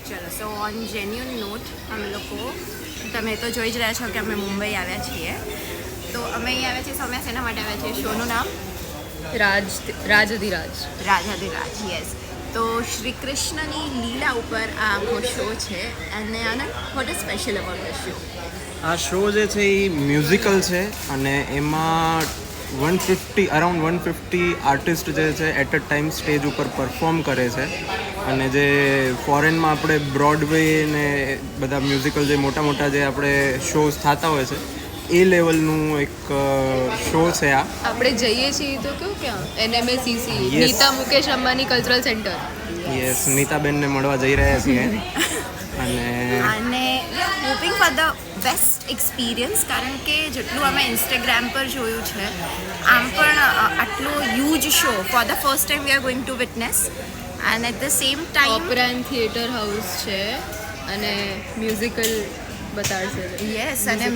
ચલો so on genuine not અમે લોકો તમે તો જોઈ જ રહ્યા છો કે અમે મુંબઈ આવ્યા છીએ. તો અમે અહીં આવ્યા છીએ સમય શેના માટે આવ્યા છીએ? શોનું નામ રાજાધિરાજ. રાજાધિરાજ. યસ. તો શ્રી કૃષ્ણની લીલા ઉપર આ આખો શો છે અને આને what is special about the show? આ શો જે છે એ મ્યુઝિકલ છે અને એમાં 150 આર્ટિસ્ટ જે છે એટ અ ટાઈમ સ્ટેજ ઉપર પરફોર્મ કરે છે. અને જે ફોરેનમાં આપણે બ્રોડવે ને બધા મ્યુઝિકલ જે મોટા મોટા જે આપણે શોઝ થતા હોય છે એ લેવલનું એક શો છે આ. આપણે જઈએ છીએ તો કેવું ક્યાં NMACC Yes. નીતા મુકેશ અંબાની કલ્ચરલ સેન્ટર. યસ, નીતાબેનને મળવા જઈ રહ્યા છીએ અને hoping for the best experience, કારણ કે જેટલું અમે ઇન્સ્ટાગ્રામ પર જોયું છે આમ પણ આટલો huge show for the first time we are going to witness. And at the same time opera and theatre house છે અને મ્યુઝિકલ બતાડશે. યસ, અને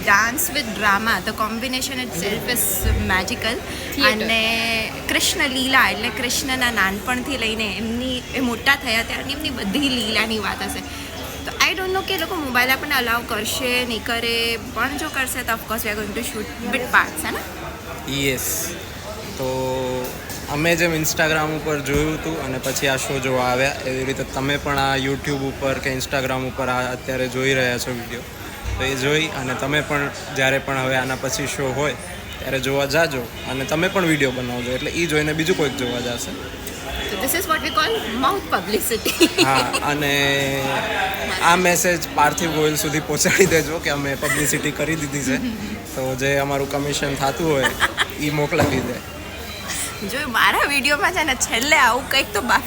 dance with drama, the combination itself is magical. Theatre. અને કૃષ્ણ લીલા એટલે કૃષ્ણના નાનપણથી લઈને એમની એ મોટા થયા ત્યારની એમની બધી લીલાની વાત હશે. તો આઈ ડોન્ટ નો કે એ લોકો મોબાઈલ આપણને અલાઉ કરશે નહીં કરે, પણ જો કરશે તો of course V are going two shoot bit parts. હે ને? યસ. તો અમે જેમ ઇન્સ્ટાગ્રામ ઉપર જોયું હતું અને પછી આ શો જોવા આવ્યા, એવી રીતે તમે પણ આ યુટ્યુબ ઉપર કે ઇન્સ્ટાગ્રામ ઉપર આ અત્યારે જોઈ રહ્યા છો વિડીયો, તો એ જોઈ અને તમે પણ જ્યારે પણ હવે આના પછી શો હોય ત્યારે જોવા જાજો અને તમે પણ વિડીયો બનાવજો, એટલે એ જોઈને બીજું કોઈક જોવા જશે. So this is what we call mouth publicity. હા, અને આ મેસેજ પાર્થિવ ગોયલ સુધી પહોંચાડી દેજો કે અમે પબ્લિસિટી કરી દીધી છે, તો જે અમારું કમિશન થતું હોય એ મોકલાવી દે. જો મારા વિડીયોમાં છે ને છેલ્લે આવું કંઈક તો બાકી